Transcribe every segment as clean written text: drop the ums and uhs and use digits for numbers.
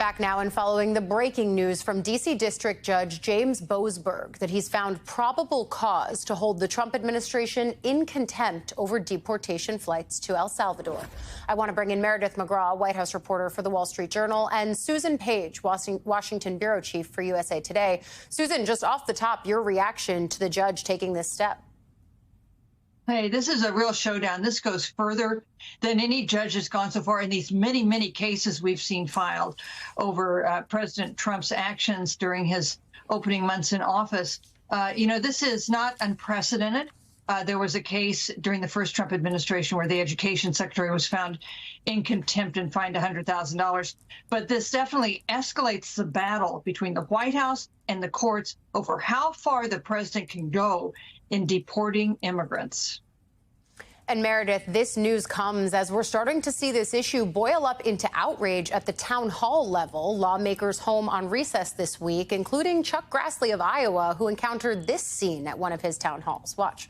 Back now and following the breaking news from D.C. District Judge James Boasberg that he's found probable cause to hold the Trump administration in contempt over deportation flights to El Salvador. I want to bring in Meredith McGraw, White House reporter for The Wall Street Journal, and Susan Page, Washington bureau chief for USA Today. Susan, just off the top, your reaction to the judge taking this step. Hey, this is a real showdown. This goes further than any judge has gone so far in these many, many cases we've seen filed over President Trump's actions during his opening months in office. This is not unprecedented. There was a case during the first Trump administration where the education secretary was found in contempt and fined $100,000. But this definitely escalates the battle between the White House and the courts over how far the president can go in deporting immigrants. And Meredith, this news comes as we're starting to see this issue boil up into outrage at the town hall level. Lawmakers home on recess this week, including Chuck Grassley of Iowa, who encountered this scene at one of his town halls. Watch.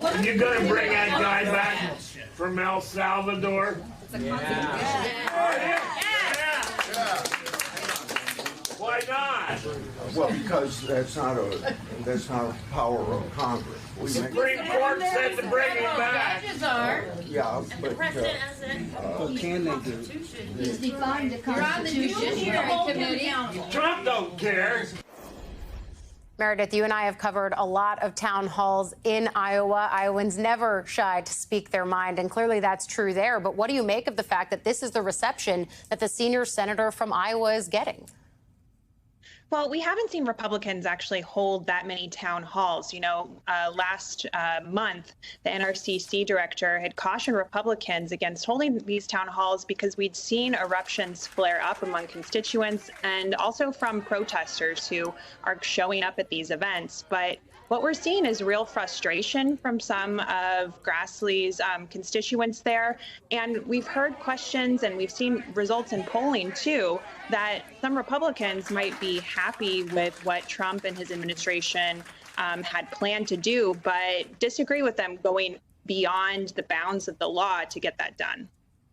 Are you going to bring that guy back from El Salvador? Why not? Well, because that's not a power of Congress. Supreme Court said to bring him back. Judges are. Yeah, but President hasn't. What can they do? He's defined the Constitution. Committee. Trump don't care. Meredith, you and I have covered a lot of town halls in Iowa. Iowans never shy to speak their mind, and clearly that's true there. But what do you make of the fact that this is the reception that the senior senator from Iowa is getting? Well, we haven't seen Republicans actually hold that many town halls. Last month, the NRCC director had cautioned Republicans against holding these town halls because we'd seen eruptions flare up among constituents and also from protesters who are showing up at these events. But what we're seeing is real frustration from some of Grassley's constituents there. And we've heard questions and we've seen results in polling, too, that some Republicans might be happy with what Trump and his administration had planned to do, but disagree with them going beyond the bounds of the law to get that done.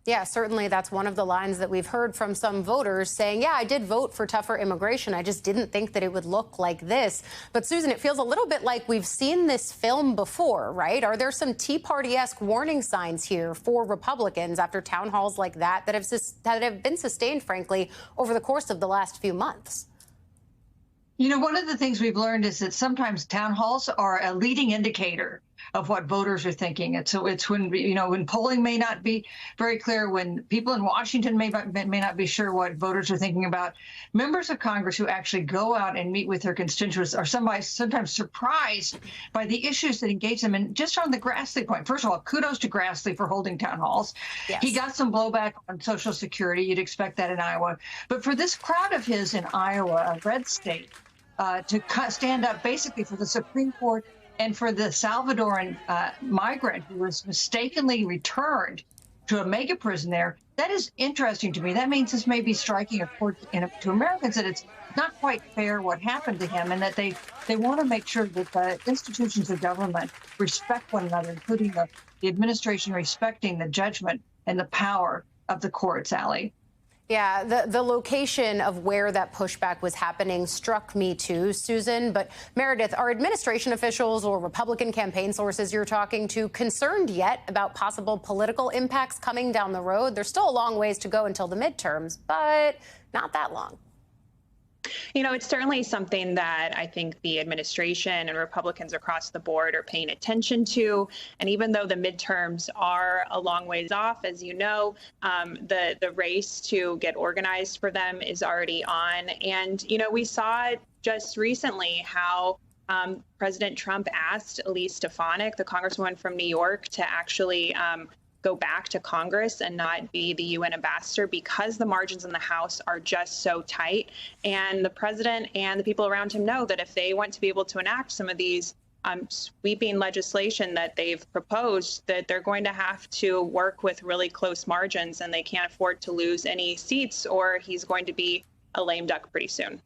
Yeah, certainly that's one of the lines that we've heard from some voters saying, yeah, I did vote for tougher immigration. I just didn't think that it would look like this. But Susan, it feels a little bit like we've seen this film before, right? Are there some Tea Party-esque warning signs here for Republicans after town halls like that have been sustained, frankly, over the course of the last few months? One of the things we've learned is that sometimes town halls are a leading indicator of what voters are thinking. It's when, when polling may not be very clear, when people in Washington may not be sure what voters are thinking about, members of Congress who actually go out and meet with their constituents are sometimes surprised by the issues that engage them. And just on the Grassley point, first of all, kudos to Grassley for holding town halls. Yes. He got some blowback on Social Security. You'd expect that in Iowa. But for this crowd of his in Iowa, a red state, to stand up basically for the Supreme Court and for the Salvadoran migrant who was mistakenly returned to a mega prison there, that is interesting to me. That means this may be striking a chord to Americans that it's not quite fair what happened to him, and that they want to make sure that the institutions of government respect one another, including the administration respecting the judgment and the power of the courts, Allie. Yeah, the location of where that pushback was happening struck me too, Susan. But Meredith, are administration officials or Republican campaign sources you're talking to concerned yet about possible political impacts coming down the road? There's still a long ways to go until the midterms, but not that long. It's certainly something that I think the administration and Republicans across the board are paying attention to. And even though the midterms are a long ways off, as you know, the race to get organized for them is already on. And, we saw just recently how President Trump asked Elise Stefanik, the congresswoman from New York, to actually go back to Congress and not be the UN ambassador because the margins in the House are just so tight. And the president and the people around him know that if they want to be able to enact some of these sweeping legislation that they've proposed, that they're going to have to work with really close margins, and they can't afford to lose any seats, or he's going to be a lame duck pretty soon.